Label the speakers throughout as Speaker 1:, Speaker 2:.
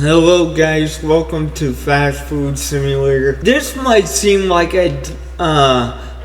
Speaker 1: Hello guys, welcome to Fast Food Simulator. This might seem like a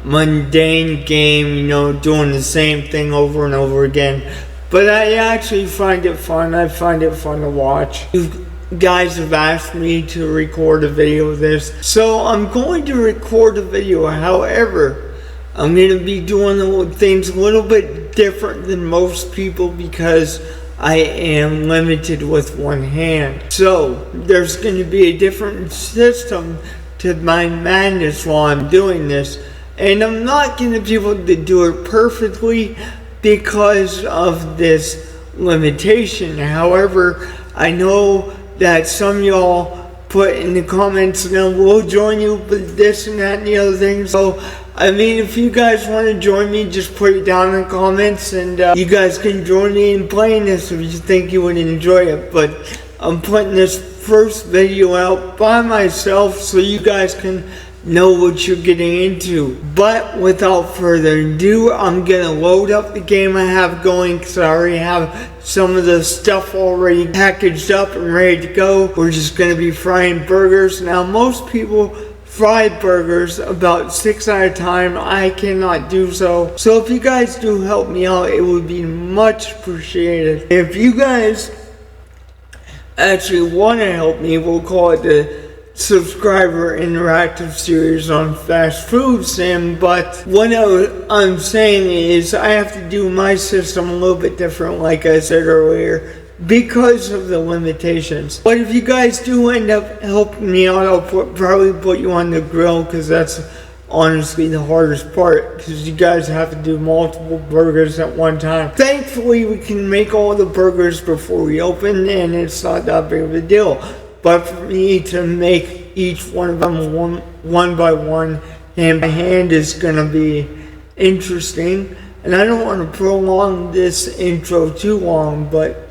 Speaker 1: mundane game, doing the same thing over and over again, but I actually find it fun. I find it fun to watch. You guys have asked me to record a video of this, so I'm going to record a video. However, I'm going to be doing things a little bit different than most people because I am limited with one hand. So there's going to be a different system to my madness while I'm doing this. And I'm not going to be able to do it perfectly because of this limitation. However, I know that some of y'all put in the comments, we'll join you with this and that and the other thing. So if you guys want to join me, just put it down in the comments, and you guys can join me in playing this if you think you would enjoy it. But I'm putting this first video out by myself so you guys can know what you're getting into. But without further ado, I'm gonna load up the game I have going because I already have some of the stuff already packaged up and ready to go. We're just gonna be frying burgers. Now, most people fry burgers about 6 at a time. I cannot do so. So if you guys do help me out, it would be much appreciated. If you guys actually want to help me, we'll call it the subscriber interactive series on fast food sim. But what I'm saying is I have to do my system a little bit different, like I said earlier, because of the limitations. But if you guys do end up helping me out, I'll probably put you on the grill, because that's honestly the hardest part, because you guys have to do multiple burgers at one time. Thankfully, we can make all the burgers before we open, and it's not that big of a deal. But for me to make each one of them one by one hand by hand is gonna be interesting, and I don't want to prolong this intro too long, but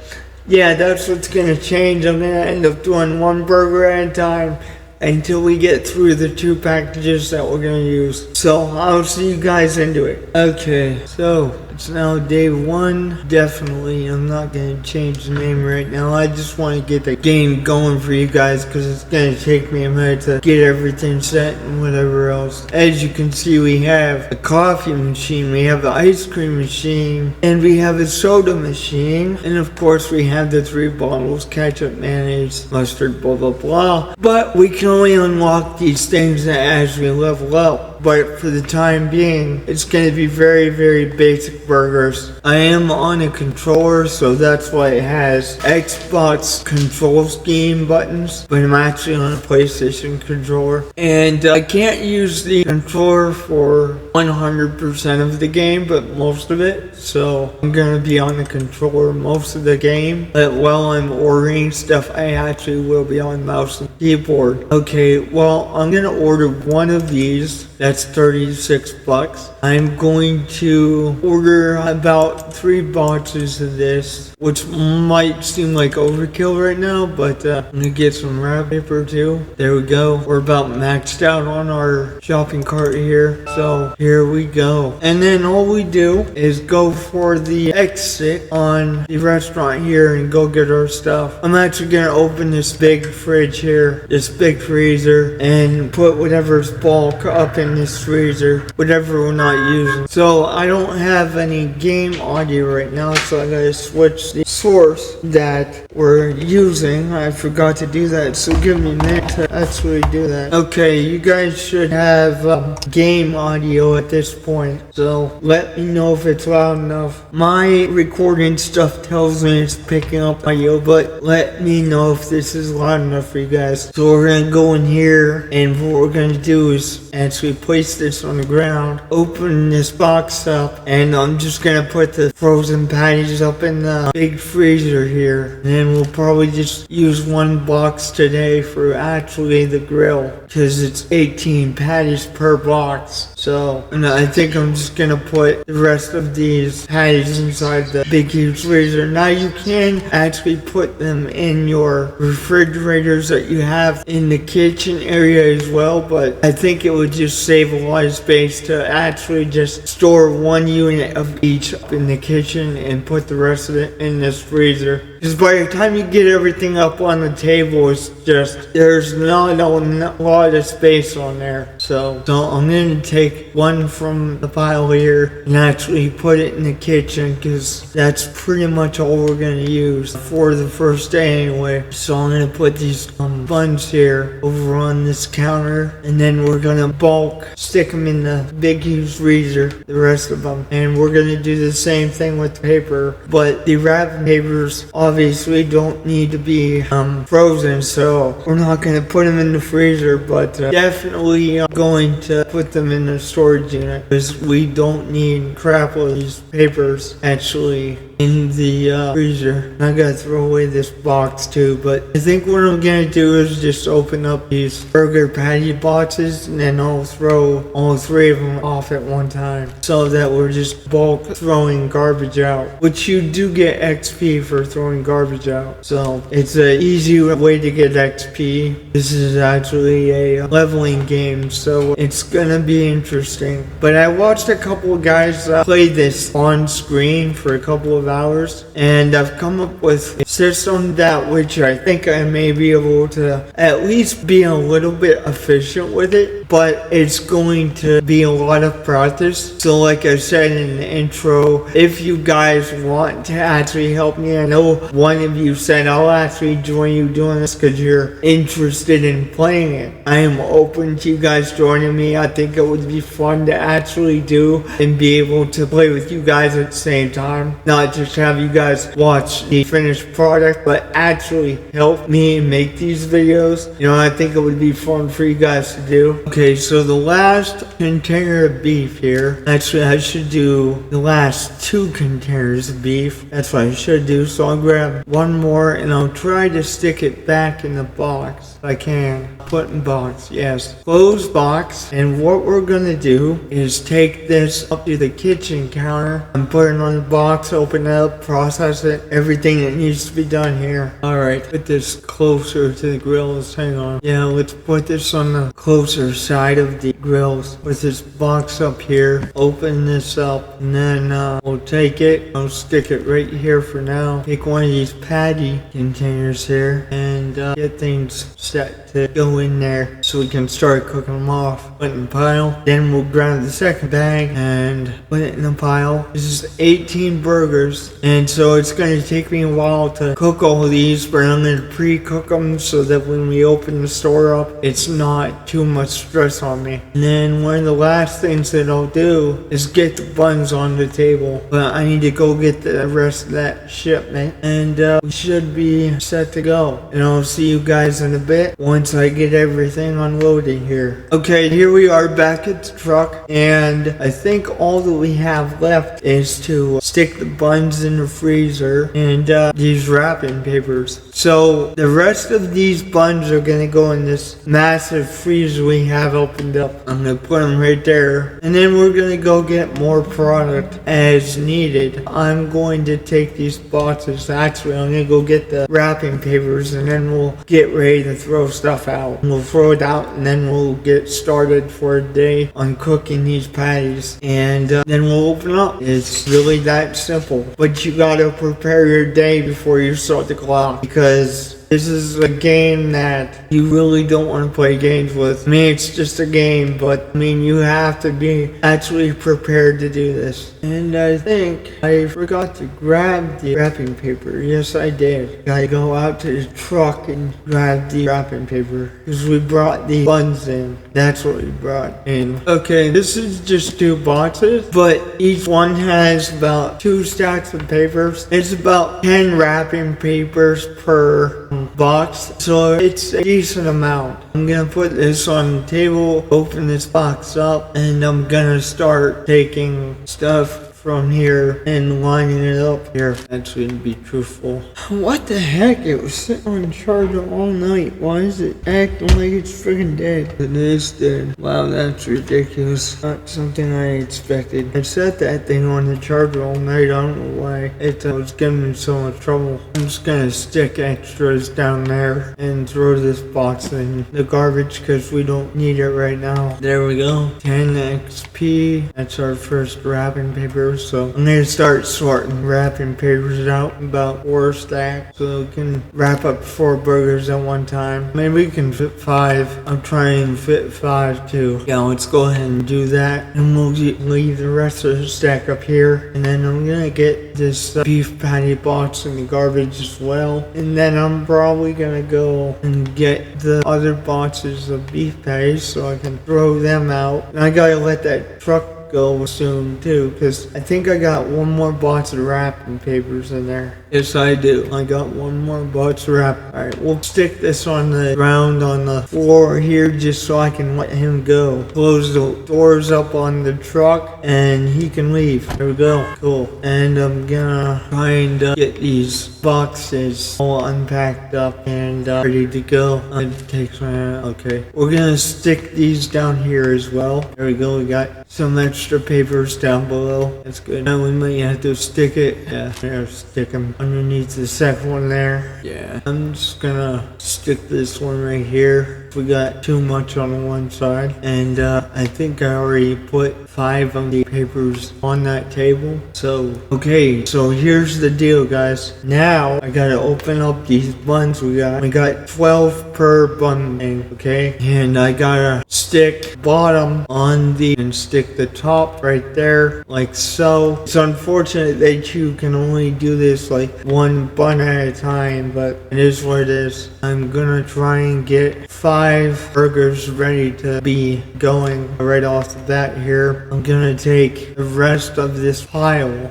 Speaker 1: yeah, that's what's going to change. I'm going to end up doing one burger at a time until we get through the 2 packages that we're going to use. So I'll see you guys into it. Okay, so it's now day 1. Definitely, I'm not going to change the name right now. I just want to get the game going for you guys because it's going to take me a minute to get everything set and whatever else. As you can see, we have a coffee machine, we have the ice cream machine, and we have a soda machine. And of course, we have the 3 bottles, ketchup, mayonnaise, mustard, blah, blah, blah. But we can only unlock these things as we level up. But for the time being, it's going to be very, very basic burgers. I am on a controller, so that's why it has Xbox control scheme buttons, but I'm actually on a PlayStation controller. And I can't use the controller for 100% of the game, but most of it. So I'm going to be on the controller most of the game. But while I'm ordering stuff, I actually will be on mouse and keyboard. Okay, well, I'm going to order one of these. That's $36. I'm going to order about 3 boxes of this, which might seem like overkill right now, but I'm gonna get some wrap paper too. There we go. We're about maxed out on our shopping cart here, so here we go. And then all we do is go for the exit on the restaurant here and go get our stuff. I'm actually gonna open this big fridge here, this big freezer, and put whatever's bulk up in this freezer, whatever we're not using. So I don't have any game audio right now, so I gotta switch the source that we're using. I forgot to do that, so give me a minute to actually do that. Okay, you guys should have game audio at this point, so let me know if it's loud enough. My recording stuff tells me it's picking up audio, but let me know if this is loud enough for you guys. So we're gonna go in here, and what we're gonna do is actually place this on the ground, open this box up, and I'm just gonna put the frozen patties up in the big freezer here. And then we'll probably just use 1 box today for actually the grill, because it's 18 patties per box. So, and I think I'm just gonna put the rest of these patties inside the big huge freezer. Now you can actually put them in your refrigerators that you have in the kitchen area as well, but I think it would just save a lot of space to actually just store one unit of each up in the kitchen and put the rest of it in this freezer. Because by the time you get everything up on the table, it's just, there's not a lot of space on there. So I'm going to take one from the pile here and actually put it in the kitchen, because that's pretty much all we're going to use for the first day anyway. So I'm going to put these buns here over on this counter, and then we're going to bulk stick them in the big huge freezer, the rest of them. And we're going to do the same thing with the paper, but the wrapping papers obviously don't need to be frozen, so we're not going to put them in the freezer, but definitely going to put them in the storage unit, because we don't need crap of these papers actually in the freezer. I gotta throw away this box too, but I think what I'm gonna do is just open up these burger patty boxes, and then I'll throw all three of them off at one time, so that we're just bulk throwing garbage out, which you do get XP for throwing garbage out. So it's an easy way to get XP. This is actually a leveling game, so it's gonna be interesting. But I watched a couple of guys play this on screen for a couple of hours, and I've come up with a system that which I think I may be able to at least be a little bit efficient with it, but it's going to be a lot of practice. So like I said in the intro, if you guys want to actually help me, I know one of you said I'll actually join you doing this because you're interested in playing it. I am open to you guys joining me. I think it would be fun to actually do and be able to play with you guys at the same time, not just have you guys watch the finished product, but actually help me make these videos. You know, I think it would be fun for you guys to do. Okay, so the last container of beef here, actually I should do the last 2 containers of beef. That's what I should do. So I'll grab one more and I'll try to stick it back in the box if I can. Put in box, yes. Close box. And what we're gonna do is take this up to the kitchen counter and put it on the box, open it up, process it, everything that needs to be done here. Alright, put this closer to the grills. Hang on. Yeah, let's put this on the closer side of the grills. Put this box up here, open this up, and then we'll take it, I'll stick it right here for now. Take one of these patty containers here and get things set to go in there so we can start cooking them off. Put it in the pile. Then we'll grab the second bag and put it in the pile. This is 18 burgers, and so it's going to take me a while to cook all of these, but I'm going to pre-cook them so that when we open the store up, it's not too much stress on me. And then one of the last things that I'll do is get the buns on the table, but I need to go get the rest of that shipment, and we should be set to go. And I'll see you guys in a bit once I get everything unloaded here. Okay, here we are back at the truck, and I think all that we have left is to stick the buns in the freezer and these wrapping papers. So the rest of these buns are gonna go in this massive freezer we have opened up. I'm gonna put them right there, and then we're gonna go get more product as needed. I'm going to take these boxes. Actually, I'm gonna go get the wrapping papers, and then we'll get ready to throw stuff out. We'll throw it out, and then we'll get started for a day on cooking these patties, and then we'll open up. It's really that simple, but you gotta prepare your day before you start the clock, because this is a game that you really don't want to play games with. I mean, it's just a game, but I mean, you have to be actually prepared to do this. And I think I forgot to grab the wrapping paper. Yes, I did. Gotta go out to the truck and grab the wrapping paper, because we brought the buns in. That's what we brought in. Okay, this is just 2 boxes, but each one has about 2 stacks of papers. It's about 10 wrapping papers per box, so it's a decent amount. I'm gonna put this on the table, open this box up, and I'm gonna start taking stuff from here and lining it up here. Actually, to be truthful. What the heck? It was sitting on charger all night. Why is it acting like it's freaking dead? It is dead. Wow, that's ridiculous. Not something I expected. I set that thing on the charger all night. I don't know why. It was giving me so much trouble. I'm just gonna stick extras down there and throw this box in the garbage because we don't need it right now. There we go. 10 XP. That's our first wrapping paper. So I'm gonna start sorting wrapping papers out, about 4 stacks, so we can wrap up 4 burgers at one time. Maybe we can fit 5. I'm trying to fit 5 too. Yeah, let's go ahead and do that, and we'll leave the rest of the stack up here. And then I'm gonna get this beef patty box in the garbage as well, and then I'm probably gonna go and get the other boxes of beef patties so I can throw them out. And I gotta let that truck go soon too, because I think I got one more box of wrapping papers in there. Yes, I do. I got one more box of wrap. Alright, we'll stick this on the ground on the floor here just so I can let him go. Close the doors up on the truck and he can leave. There we go. Cool. And I'm gonna try and get these boxes all unpacked up and ready to go. It takes a minute. Okay. We're gonna stick these down here as well. There we go. We got some extra papers down below. That's good. Now we might have to stick it. Yeah, there, stick them underneath the second one there. Yeah. I'm just gonna stick this one right here. We got too much on one side, and I think I already put 5 of the papers on that table. So okay, so here's the deal, guys. Now I gotta open up these buns. We got 12 per bun thing, okay, and I gotta stick bottom on the and stick the top right there like so. It's unfortunate that you can only do this like 1 bun at a time, but it is what it is. I'm gonna try and get 5 burgers ready to be going right off the bat here. I'm gonna take the rest of this pile,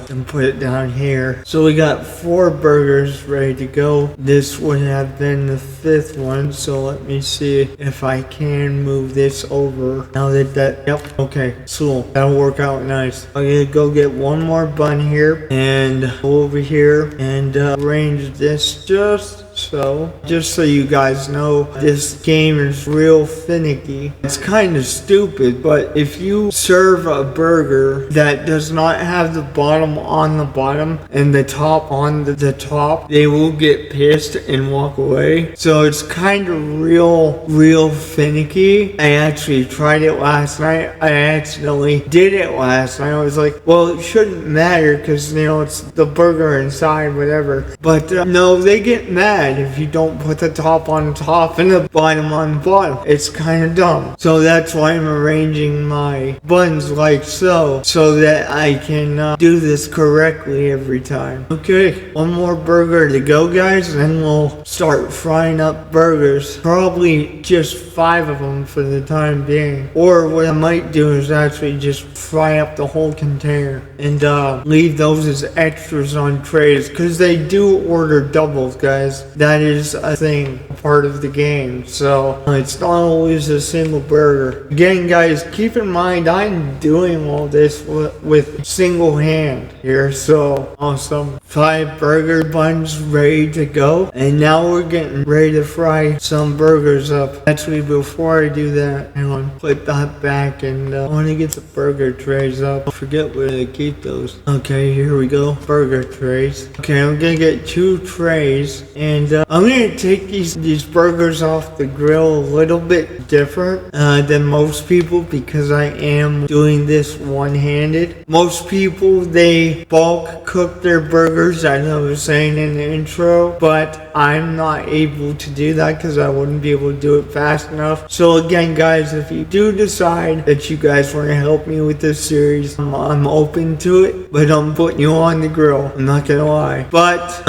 Speaker 1: and put it down here. So we got 4 burgers ready to go. This would have been the 5th one, so let me see if I can move this over. Now that, yep, okay, cool. That'll work out nice. I'm gonna go get one more bun here and go over here and arrange this just so you guys know, this game is real finicky. It's kind of stupid, but if you serve a burger that does not have the bottom on the bottom and the top on the top, they will get pissed and walk away. So it's kind of real finicky. I actually tried it last night. I accidentally did it last night. I was like, well, it shouldn't matter because, you know, it's the burger inside, whatever. But no, they get mad if you don't put the top on top and the bottom on bottom. It's kind of dumb. So that's why I'm arranging my buns like so that I can do this correctly every time. Okay, one more burger to go, guys, and then we'll start frying up burgers. Probably just 5 of them for the time being. Or what I might do is actually just fry up the whole container and leave those as extras on trays, because they do order doubles, guys. That is a thing, part of the game, so it's not always a single burger. Again, guys, keep in mind I'm doing all this with single hand here. So awesome. 5 burger buns ready to go, and now we're getting ready to fry some burgers up. Actually, before I do that, hang on, put that back, and I want to get the burger trays up. I forget where to keep those. Okay, here we go, burger trays. Okay, I'm gonna get 2 trays, and I'm gonna take these burgers off the grill a little bit different than most people, because I am doing this one-handed. Most people, they bulk cook their burgers, as I was saying in the intro, but I'm not able to do that because I wouldn't be able to do it fast enough. So again, guys, if you do decide that you guys want to help me with this series, I'm open to it, but I'm putting you on the grill, I'm not gonna lie. But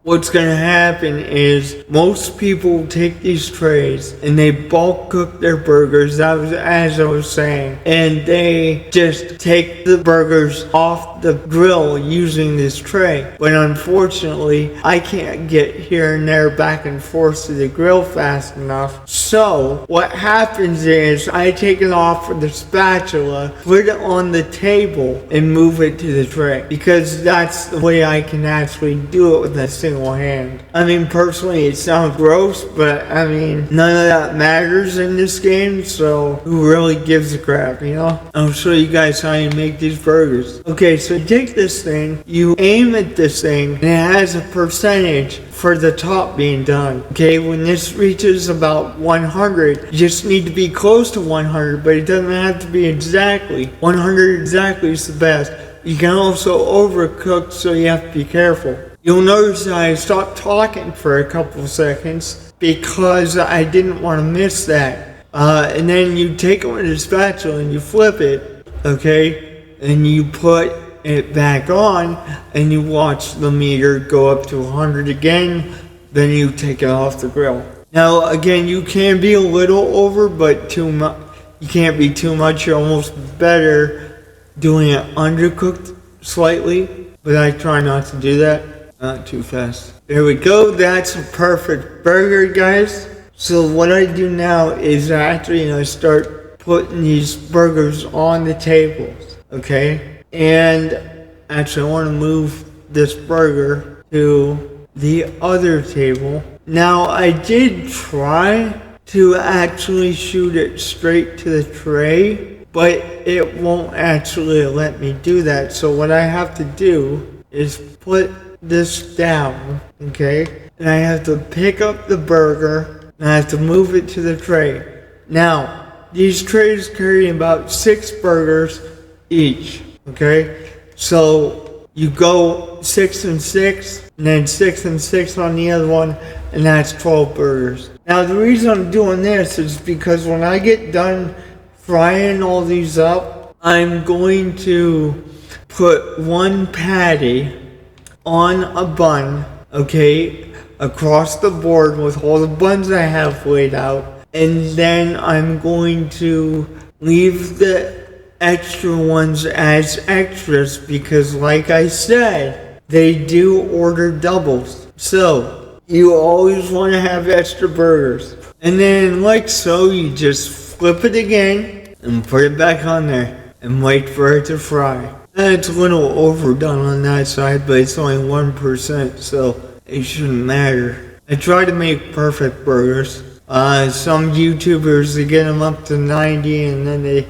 Speaker 1: what's gonna happen is most people take these trays and they bulk cook their burgers, as I was saying, and they just take the burgers off the grill using this tray. But unfortunately, I can't get here here and there back and forth to the grill fast enough. So what happens is I take it off with the spatula, put it on the table, and move it to the tray, because that's the way I can actually do it with a single hand. I mean, personally, it sounds gross, but I mean, none of that matters in this game, so who really gives a crap, you know? I'll show you guys how you make these burgers. Okay, so you take this thing, you aim at this thing, and it has a percentage for the top being done. Okay, when this reaches about 100, you just need to be close to 100, but it doesn't have to be exactly. 100 exactly is the best. You can also overcook, so you have to be careful. You'll notice that I stopped talking for a couple of seconds because I didn't want to miss that. And then you take it with a spatula and you flip it, okay? And you put it back on and you watch the meter go up to 100 again, then you take it off the grill. Now again, you can be a little over, but too much. You can't be too much. You're almost better doing it undercooked slightly, but I try not to do that. Not too fast. There we go. That's a perfect burger, guys. So what I do now is actually I start putting these burgers on the tables, okay? And actually I want to move this burger to the other table. Now I did try to actually shoot it straight to the tray, but it won't actually let me do that. So what I have to do is put this down, okay? And I have to pick up the burger and I have to move it to the tray. Now, these trays carry about 6 burgers each, okay? So you go 6 and 6, and then 6 and 6 on the other one, and that's 12 burgers. Now, the reason I'm doing this is because when I get done frying all these up, I'm going to put one patty on a bun, okay, across the board with all the buns I have laid out, and then I'm going to leave the extra ones as extras because, like I said, they do order doubles. So you always want to have extra burgers. And then like so, you just flip it again and put it back on there and wait for it to fry. It's a little overdone on that side, but it's only 1%, so it shouldn't matter. I try to make perfect burgers. Some YouTubers, they get them up to 90 and then they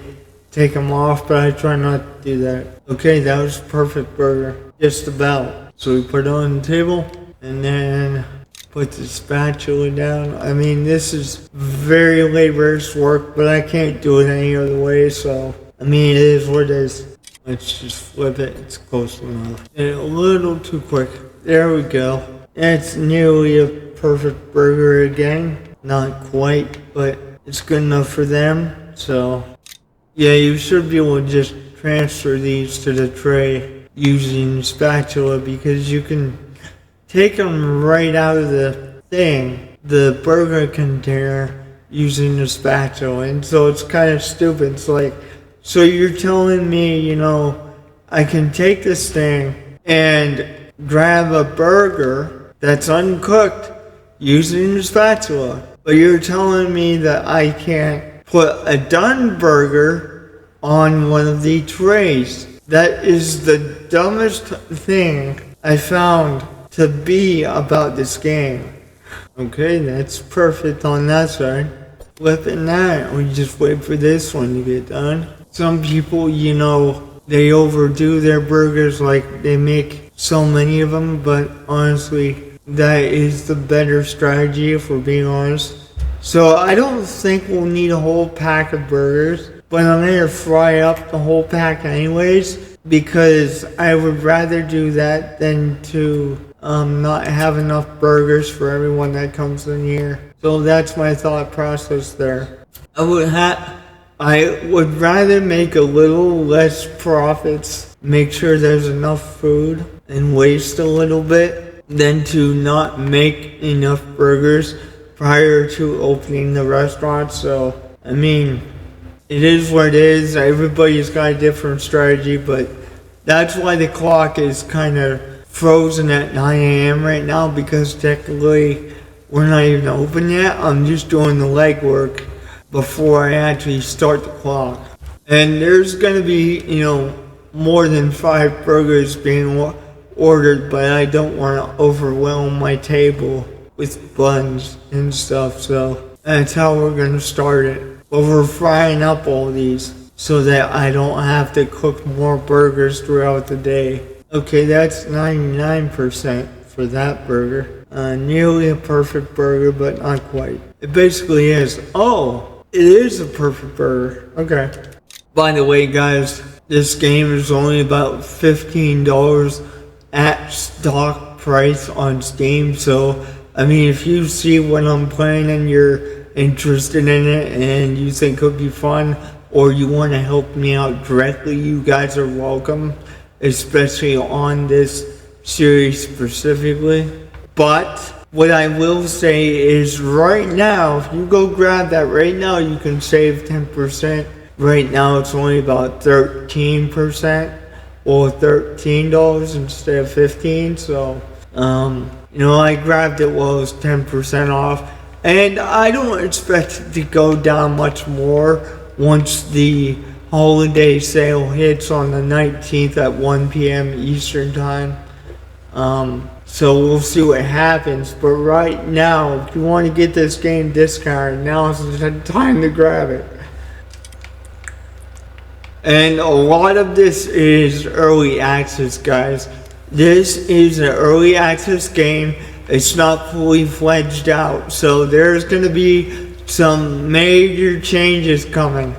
Speaker 1: take them off, but I try not to do that. Okay, that was a perfect burger, just about. So we put it on the table and then put the spatula down. I mean, this is very laborious work, but I can't do it any other way, so I mean, it is what it is. Let's just flip it. It's close enough. And a little too quick. There we go. It's nearly a perfect burger again. Not quite, but it's good enough for them. So, yeah, you should be able to just transfer these to the tray using the spatula because you can take them right out of the thing, the burger container, using the spatula. And so it's kind of stupid. It's like, so you're telling me, you know, I can take this thing and grab a burger that's uncooked using the spatula, but you're telling me that I can't put a done burger on one of the trays. That is the dumbest thing I found to be about this game. Okay, that's perfect on that side. Flipping that, we just wait for this one to get done. Some people, you know, they overdo their burgers, like they make so many of them, but honestly, that is the better strategy if we're being honest. So I don't think we'll need a whole pack of burgers, but I'm going to fry up the whole pack anyways, because I would rather do that than to not have enough burgers for everyone that comes in here. So that's my thought process there. I would rather make a little less profits, make sure there's enough food, and waste a little bit, than to not make enough burgers prior to opening the restaurant. So, I mean, it is what it is. Everybody's got a different strategy, but that's why the clock is kind of frozen at 9 a.m. right now because technically we're not even open yet. I'm just doing the legwork before I actually start the clock. And there's gonna be, more than 5 burgers being ordered, but I don't want to overwhelm my table with buns and stuff, so that's how we're gonna start it. But we're frying up all these so that I don't have to cook more burgers throughout the day. Okay, that's 99% for that burger. Nearly a perfect burger, but not quite. It basically is. Oh, it is a perfect burger. Okay. By the way, guys, this game is only about $15 at stock price on Steam. So, I mean, if you see what I'm playing and you're interested in it and you think it would be fun, or you want to help me out directly, you guys are welcome, especially on this series specifically. But what I will say is right now, if you go grab that right now, you can save 10%. Right now it's only about 13% or $13 instead of 15. So, I grabbed it while it was 10% off. And I don't expect it to go down much more once the holiday sale hits on the 19th at 1 p.m. Eastern time. So we'll see what happens. But right now, if you want to get this game discounted, now is the time to grab it. And a lot of this is early access, guys. This is an early access game. It's not fully fledged out. So there's going to be some major changes coming.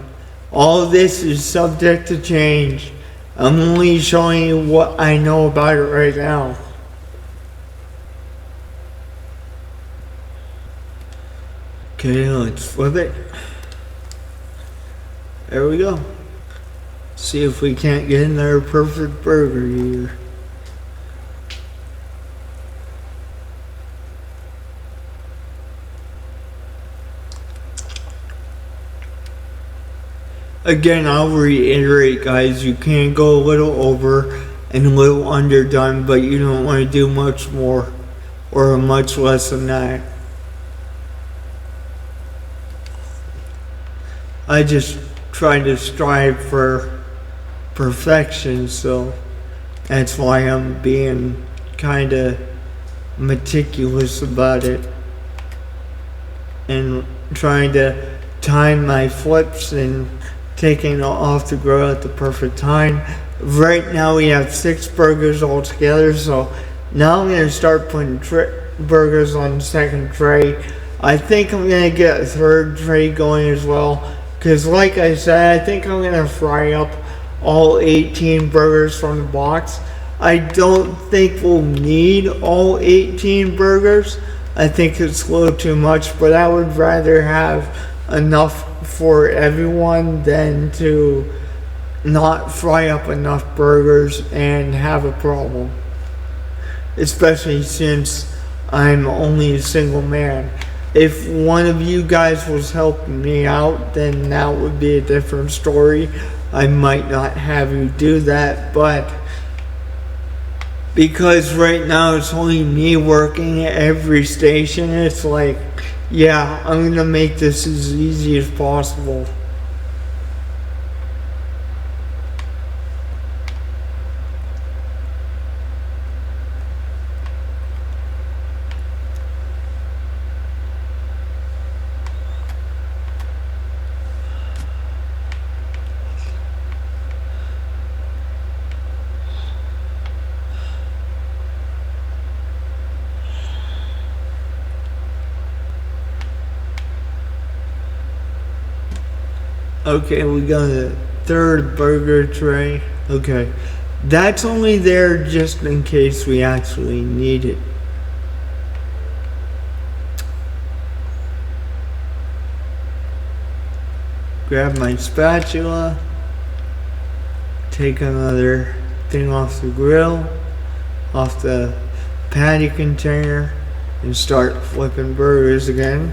Speaker 1: All of this is subject to change. I'm only showing you what I know about it right now. Okay, let's flip it. There we go. See if we can't get another perfect burger here. Again, I'll reiterate, guys, you can go a little over and a little underdone, but you don't want to do much more or much less than that. I just try to strive for perfection, so that's why I'm being kind of meticulous about it and trying to time my flips and taking it off the grill at the perfect time. Right now we have 6 burgers all together, so now I'm going to start putting burgers on the second tray. I think I'm going to get a third tray going as well, because like I said, I think I'm going to fry up all 18 burgers from the box. I don't think we'll need all 18 burgers. I think it's a little too much, but I would rather have enough for everyone than to not fry up enough burgers and have a problem. Especially since I'm only a single man. If one of you guys was helping me out, then that would be a different story. I might not have you do that, but because right now it's only me working at every station, it's like, yeah, I'm gonna make this as easy as possible. Okay, we got a third burger tray. Okay, that's only there just in case we actually need it. Grab my spatula, take another thing off the grill, off the patty container, and start flipping burgers again.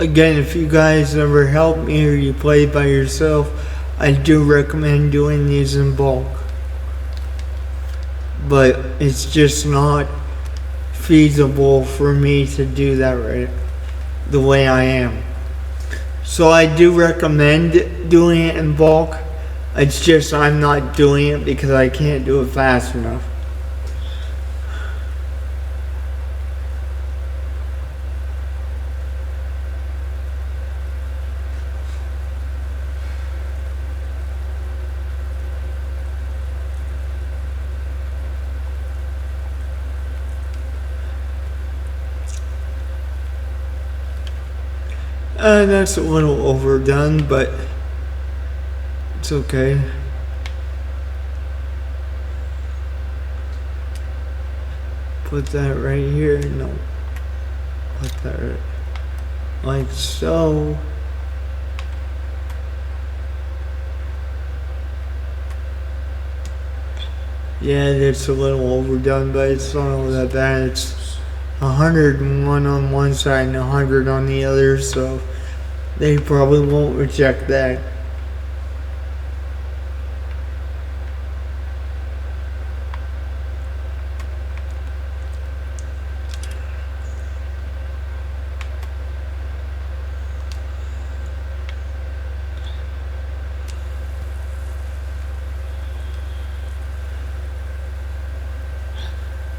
Speaker 1: Again, if you guys ever help me or you play by yourself, I do recommend doing these in bulk. But it's just not feasible for me to do that right the way I am. So I do recommend doing it in bulk. It's just I'm not doing it because I can't do it fast enough. That's a little overdone, but it's okay. Put that right here. No. Put that right, like so. Yeah, it's a little overdone, but it's not all that bad. It's 101 on one side and 100 on the other, so they probably won't reject that.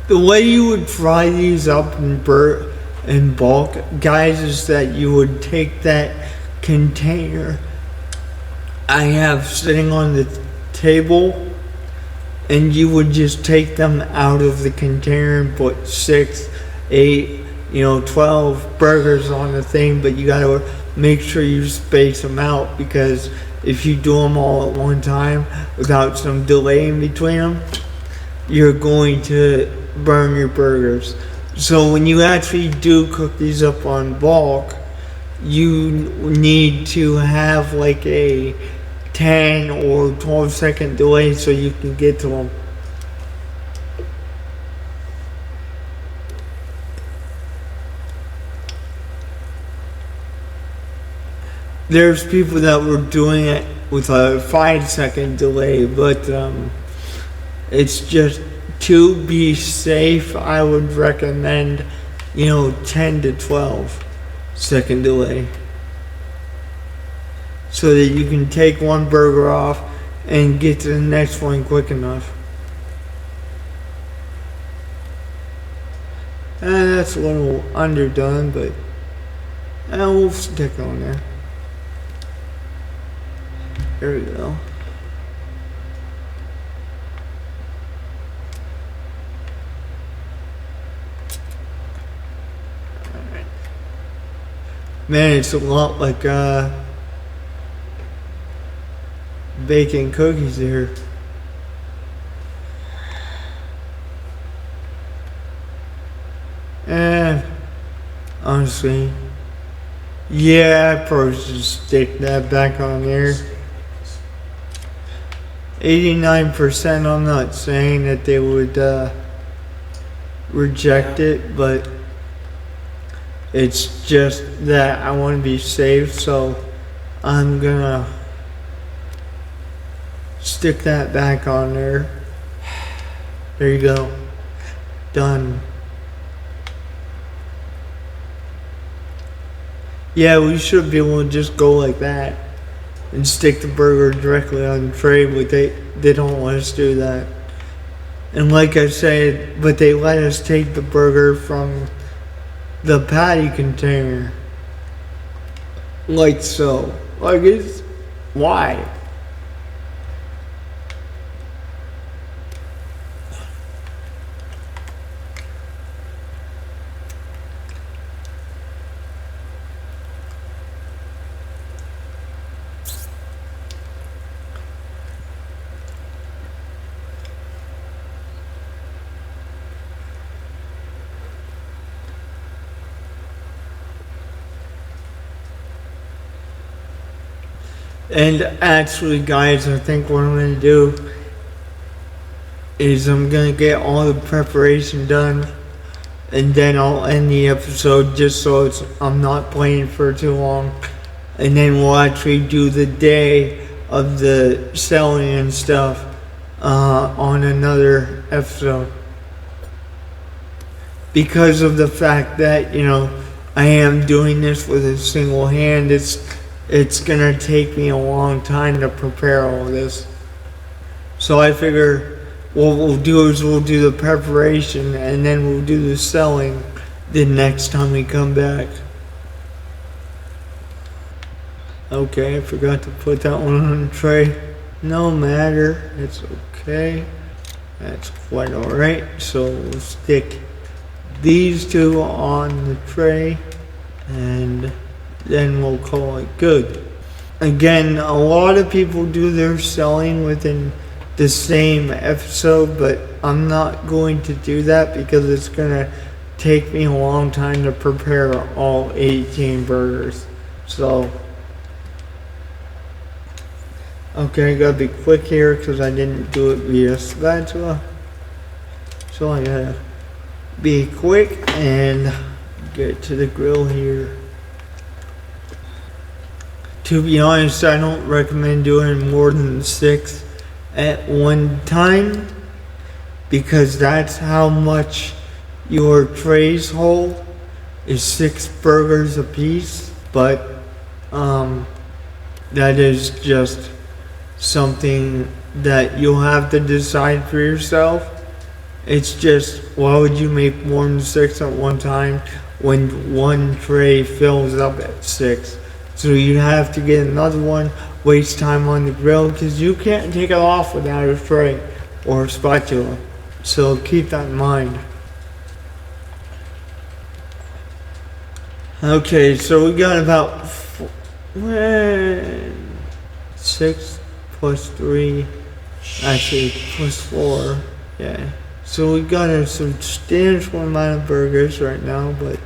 Speaker 1: The way you would fry these up in bulk, guys, is that you would take that container I have sitting on the table and you would just take them out of the container and put 6, 8, 12 burgers on the thing, but you gotta make sure you space them out, because if you do them all at one time without some delay in between them, you're going to burn your burgers. So when you actually do cook these up on bulk, you need to have like a 10 or 12 second delay so you can get to them. There's people that were doing it with a 5-second delay, but it's just, to be safe, I would recommend 10 to 12 second delay, so that you can take one burger off and get to the next one quick enough. And that's a little underdone, but we'll stick on there. There we go. Man, it's a lot like baking cookies here. And honestly, yeah, I'd probably just stick that back on there. 89%, I'm not saying that they would reject it, but it's just that I want to be safe, so I'm gonna stick that back on there. There you go. Done. Yeah, we should be able to just go like that and stick the burger directly on the tray, but they don't let us do that. And like I said, but they let us take the burger from the patty container, like so. Like, it's why? And actually, guys, I think what I'm going to do is I'm going to get all the preparation done and then I'll end the episode just so I'm not playing for too long. And then we'll actually do the day of the selling and stuff on another episode. Because of the fact that, I am doing this with a single hand, it's gonna take me a long time to prepare all this. So I figure what we'll do is we'll do the preparation and then we'll do the selling the next time we come back. Okay, I forgot to put that one on the tray. No matter, it's okay. That's quite alright. So we'll stick these two on the tray and then we'll call it good. Again, a lot of people do their selling within the same episode, but I'm not going to do that because it's gonna take me a long time to prepare all 18 burgers. So okay, I gotta be quick here because I didn't do it via spatula. So I gotta be quick and get to the grill here. To be honest, I don't recommend doing more than 6 at one time because that's how much your trays hold, is 6 burgers a piece. But that is just something that you'll have to decide for yourself. It's just, why would you make more than 6 at one time when one tray fills up at 6? So you have to get another one, waste time on the grill because you can't take it off without a tray or a spatula. So keep that in mind. Okay, so we got about 6 plus 3, actually plus 4, yeah. So we got a substantial amount of burgers right now, but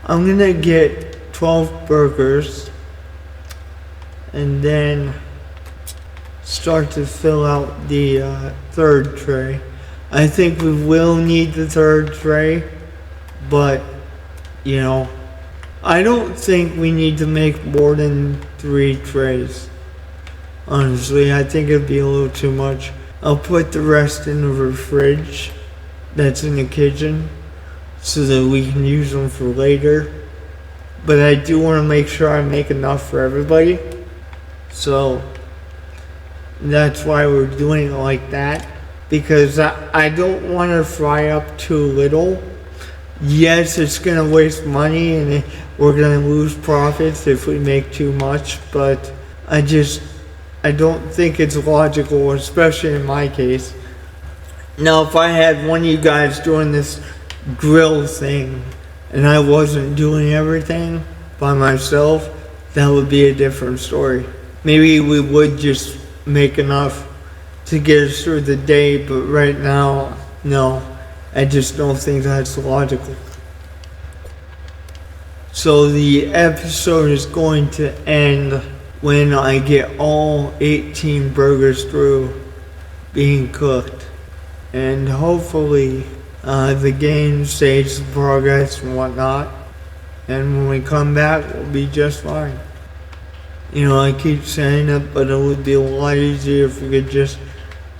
Speaker 1: I'm gonna get 12 burgers and then start to fill out the third tray. I think we will need the third tray, but I don't think we need to make more than 3 trays. Honestly, I think it'd be a little too much. I'll put the rest in the fridge that's in the kitchen so that we can use them for later. But I do want to make sure I make enough for everybody. So that's why we're doing it like that. Because I don't want to fry up too little. Yes, it's going to waste money and we're going to lose profits if we make too much. But I don't think it's logical, especially in my case. Now, if I had one of you guys doing this grill thing and I wasn't doing everything by myself, that would be a different story. Maybe we would just make enough to get us through the day, but right now, no. I just don't think that's logical. So the episode is going to end when I get all 18 burgers through being cooked. And hopefully the game saves the progress and whatnot. And when we come back, we'll be just fine. I keep saying it, but it would be a lot easier if we could just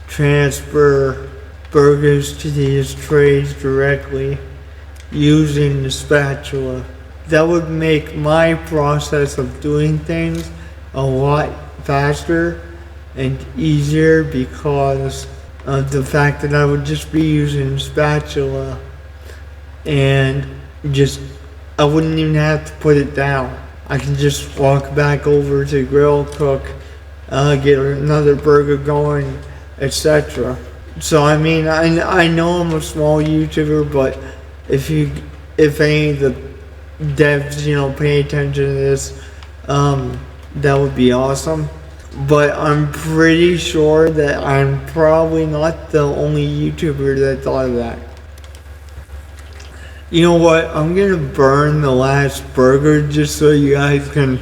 Speaker 1: transfer burgers to these trays directly using the spatula. That would make my process of doing things a lot faster and easier because of the fact that I would just be using spatula and I wouldn't even have to put it down. I can just walk back over to the grill, cook, get another burger going, etc. So I mean, I know I'm a small YouTuber, but if any of the devs, pay attention to this, that would be awesome. But I'm pretty sure that I'm probably not the only YouTuber that thought of that. You know what? I'm gonna burn the last burger just so you guys can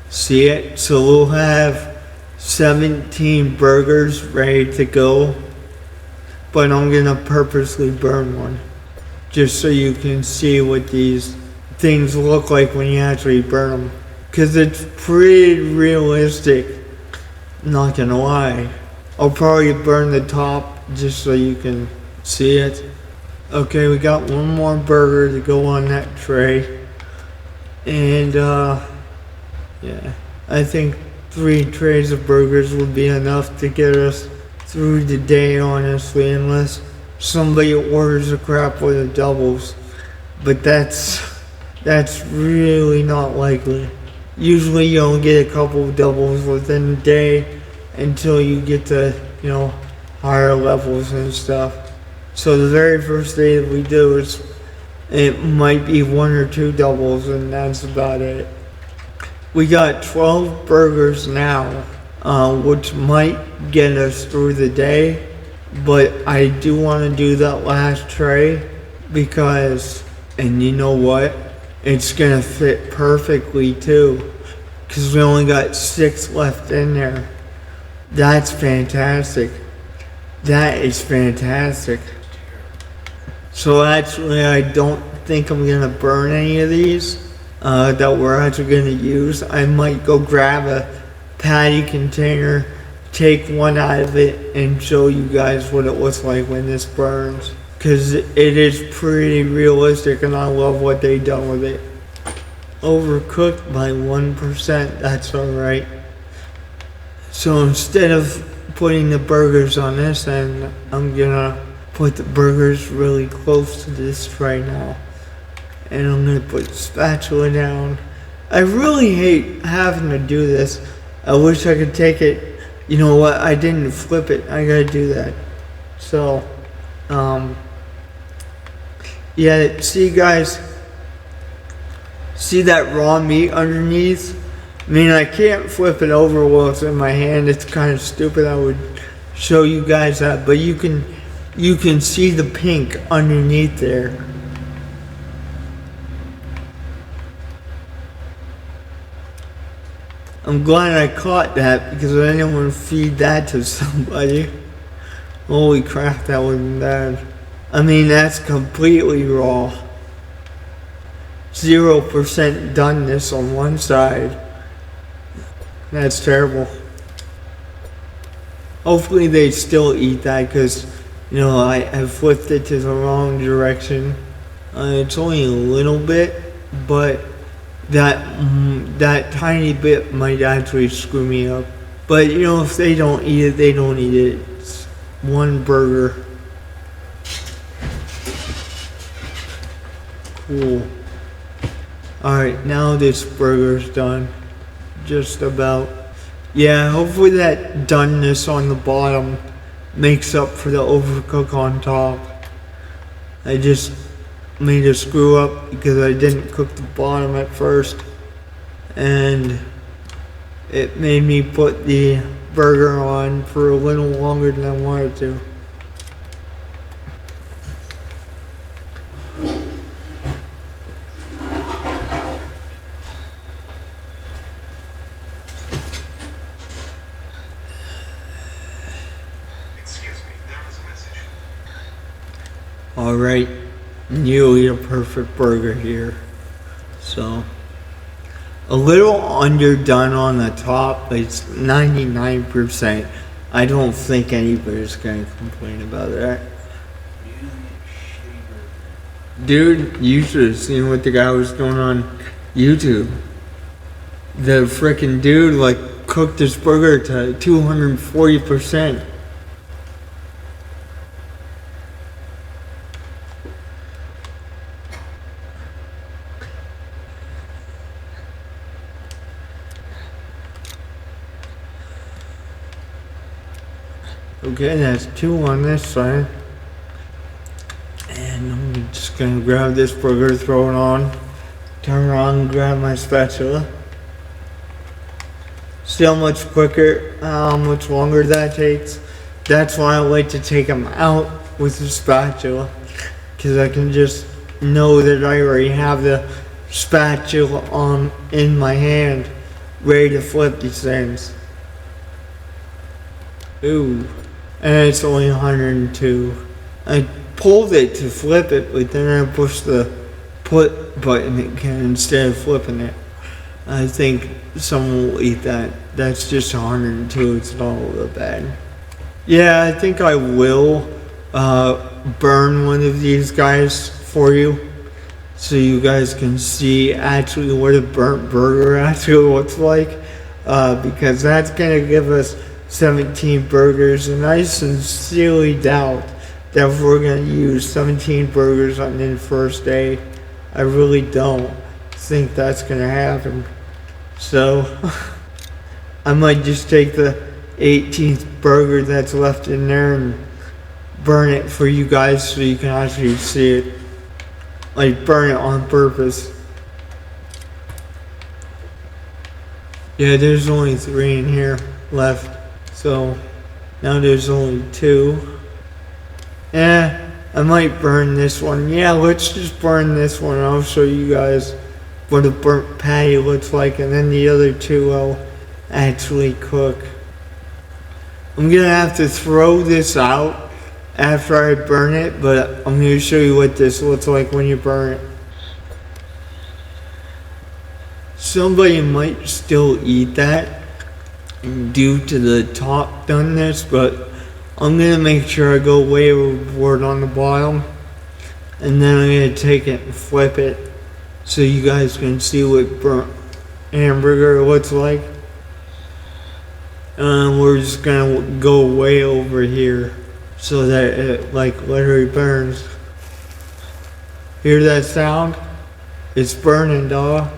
Speaker 1: see it. So we'll have 17 burgers ready to go. But I'm gonna purposely burn one. just so you can see what these things look like when you actually burn them. Because it's pretty realistic, not gonna lie. I'll probably burn the top just so you can see it. Okay, we got one more burger to go on that tray. And yeah, I think 3 trays of burgers would be enough to get us through the day, honestly, unless somebody orders a crap load of doubles. But that's really not likely. Usually you don't get a couple of doubles within a day until you get to, higher levels and stuff. So the very first day that we do it might be 1 or 2 doubles, and that's about it. We got 12 burgers now, which might get us through the day, but I do want to do that last tray because, and you know what? It's gonna fit perfectly too, because we only got 6 left in there. That's fantastic. That is fantastic. So actually, I don't think I'm gonna burn any of these that we're actually gonna use. I might go grab a patty container, take one out of it, and show you guys what it looks like when this burns. Because it is pretty realistic, and I love what they done with it. Overcooked by 1%, that's alright. So instead of putting the burgers on this end, I'm gonna put the burgers really close to this tray now. And I'm gonna put the spatula down. I really hate having to do this. I wish I could take it. You know what? I didn't flip it. I gotta do that. So, yeah, see guys, see that raw meat underneath? I mean, I can't flip it over while it's in my hand. It's kind of stupid. I would show you guys that, but you can see the pink underneath there. I'm glad I caught that because I didn't want to feed that to somebody. Holy crap, that wasn't bad. I mean, that's completely raw. 0% doneness on one side. That's terrible. Hopefully they still eat that because, I flipped it to the wrong direction. It's only a little bit, but that tiny bit might actually screw me up. But, if they don't eat it, they don't eat it. It's one burger. Cool. Alright, now this burger's done. Just about. Yeah, hopefully that doneness on the bottom makes up for the overcook on top. I just made a screw up because I didn't cook the bottom at first, and it made me put the burger on for a little longer than I wanted to. Alright, nearly a perfect burger here. So, a little underdone on the top, but it's 99%. I don't think anybody's going to complain about that. Dude, you should have seen what the guy was doing on YouTube. The frickin' dude, cooked his burger to 240%. Okay, that's 2 on this side. And I'm just gonna grab this burger, throw it on, turn around and grab my spatula. See how much quicker, how much longer that takes? That's why I like to take them out with the spatula, because I can just know that I already have the spatula on in my hand, ready to flip these things. Ooh. And it's only 102. I pulled it to flip it, but then I pushed the put button again instead of flipping it. I think someone will eat that. That's just 102. It's not all that bad. Yeah, I think I will burn one of these guys for you, so you guys can see actually what a burnt burger actually looks like, because that's gonna give us 17 burgers, and I sincerely doubt that we're gonna use 17 burgers on the first day. I really don't think that's gonna happen. So I might just take the 18th burger that's left in there and burn it for you guys so you can actually see it. Like, burn it on purpose. Yeah, there's only 3 in here left. So now there's only 2. I might burn this one. Yeah, let's just burn this one. I'll show you guys what a burnt patty looks like, and then the other 2 I'll actually cook. I'm gonna have to throw this out after I burn it, but I'm gonna show you what this looks like when you burn it. Somebody might still eat that due to the top doneness, but I'm gonna make sure I go way overboard on the bottom, and then I'm gonna take it and flip it so you guys can see what burnt hamburger looks like. And we're just gonna go way over here so that it like literally burns. Hear that sound? It's burning, dog.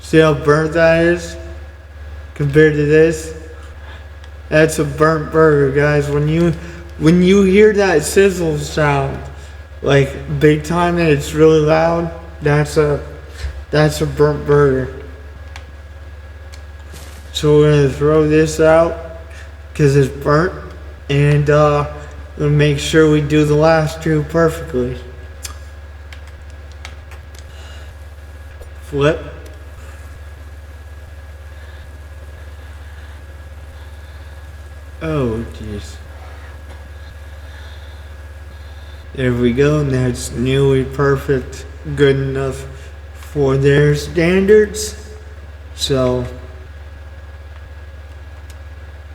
Speaker 1: See how burnt that is compared to this? That's a burnt burger, guys. When you hear that sizzle sound, like big time, and it's really loud, that's a burnt burger. So we're gonna throw this out because it's burnt, and we'll make sure we do the last 2 perfectly. Flip. Oh jeez. There we go, and that's nearly perfect, good enough for their standards. So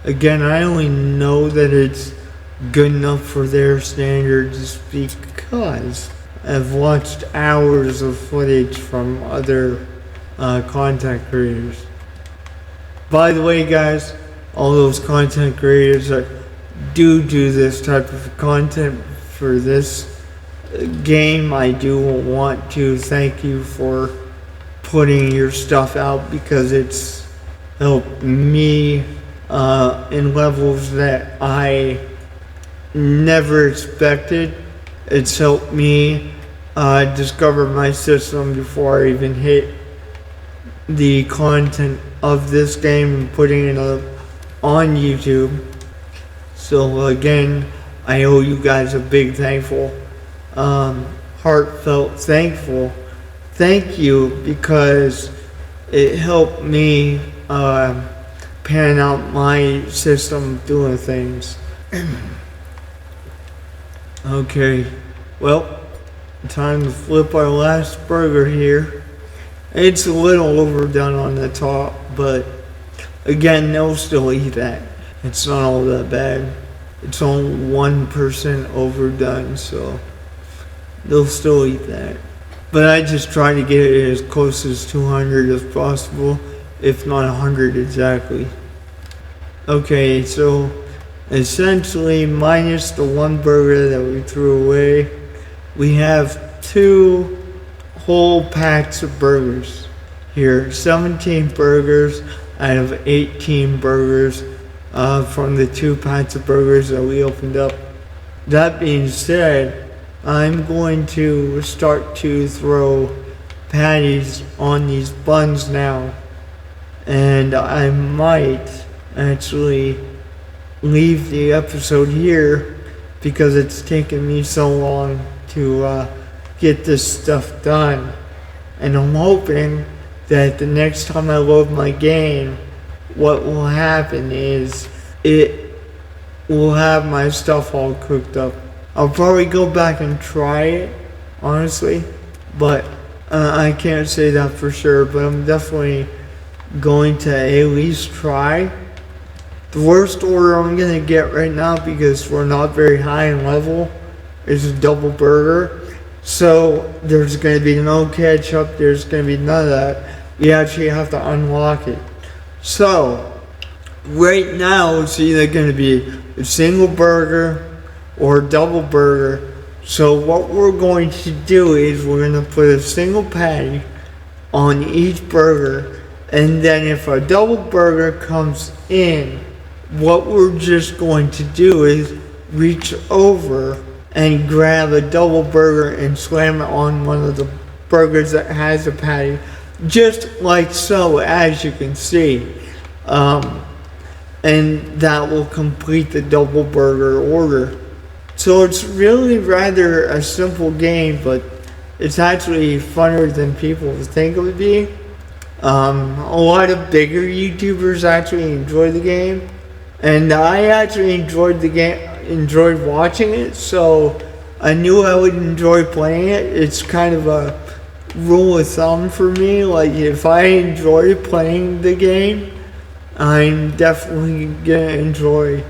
Speaker 1: again, I only know that it's good enough for their standards because I've watched hours of footage from other content creators. By the way, guys, all those content creators that do this type of content for this game, I do want to thank you for putting your stuff out, because it's helped me in levels that I never expected. It's helped me discover my system before I even hit the content of this game and putting it up on YouTube. So again, I owe you guys a big heartfelt thankful thank you, because it helped me pan out my system doing things. Okay, well, time to flip our last burger here. It's a little overdone on the top, but again, they'll still eat that. It's not all that bad. It's only 1% overdone, so they'll still eat that. But I just try to get it as close as 200 as possible, if not 100 exactly. Okay, so essentially, minus the 1 burger that we threw away, we have 2 whole packs of burgers here. 17 burgers out of 18 burgers from the 2 packs of burgers that we opened up. That being said, I'm going to start to throw patties on these buns now, and I might actually leave the episode here because it's taken me so long to get this stuff done, and I'm hoping that the next time I load my game, what will happen is it will have my stuff all cooked up I'll probably go back and try it, honestly, but I can't say that for sure, but I'm definitely going to at least try. The worst order I'm gonna get right now, because we're not very high in level, is a double burger. So there's gonna be no ketchup, there's gonna be none of that. You actually have to unlock it. So right now it's either gonna be a single burger or a double burger. So what we're going to do is we're gonna put a single patty on each burger, and then if a double burger comes in, what we're just going to do is reach over and grab a double burger and slam it on one of the burgers that has a patty, just like so, as you can see. And that will complete the double burger order. So it's really rather a simple game, but it's actually funner than people think it would be. A lot of bigger YouTubers actually enjoy the game, and I actually enjoyed watching it, so I knew I would enjoy playing it. It's kind of a rule of thumb for me, like if I enjoy playing the game, I'm definitely gonna enjoy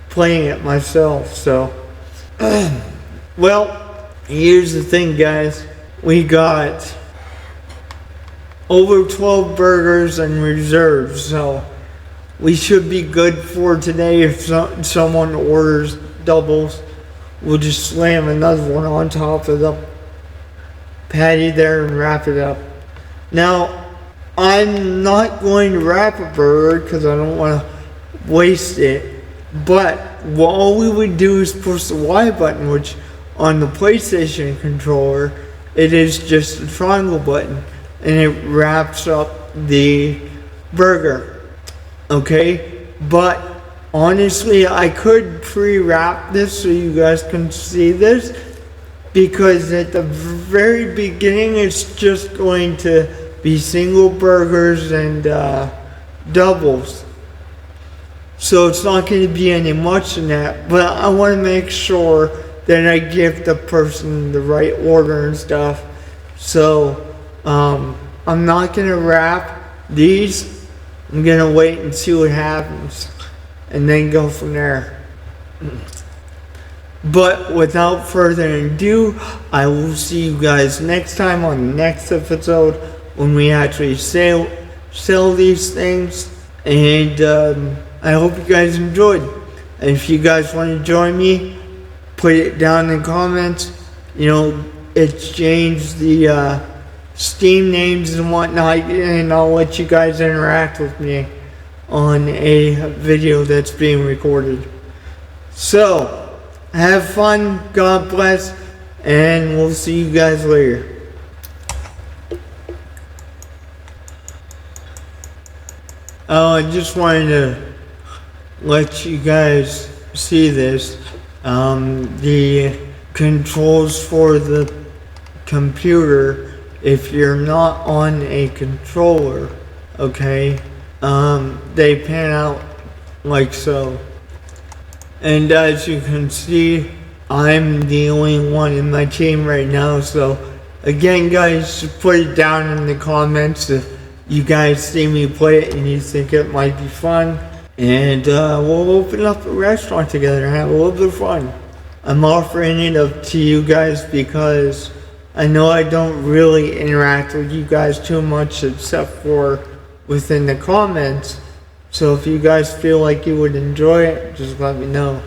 Speaker 1: playing it myself. So well, here's the thing, guys. We got over 12 burgers in reserve, so we should be good for today. If someone orders doubles, we'll just slam another one on top of the patty there and wrap it up. Now, I'm not going to wrap a burger because I don't want to waste it, but all we would do is push the Y button, which on the PlayStation controller, it is just a triangle button, and it wraps up the burger. Okay, but honestly, I could pre-wrap this so you guys can see this, because at the very beginning it's just going to be single burgers and doubles, so it's not going to be any much in that. But I want to make sure that I give the person the right order and stuff, so I'm not going to wrap these. I'm gonna wait and see what happens and then go from there. But without further ado, I will see you guys next time on the next episode when we actually sell these things. And I hope you guys enjoyed. And if you guys want to join me, put it down in the comments. You know, exchange the Steam names and whatnot, and I'll let you guys interact with me on a video that's being recorded. So, have fun, God bless, and we'll see you guys later. Oh, I just wanted to let you guys see this. The controls for the computer, if you're not on a controller, okay, they pan out like so. And as you can see, I'm the only one in my team right now. So again, guys, just put it down in the comments if you guys see me play it and you think it might be fun. And we'll open up a restaurant together and have a little bit of fun. I'm offering it up to you guys because I know I don't really interact with you guys too much except for within the comments. So if you guys feel like you would enjoy it, just let me know.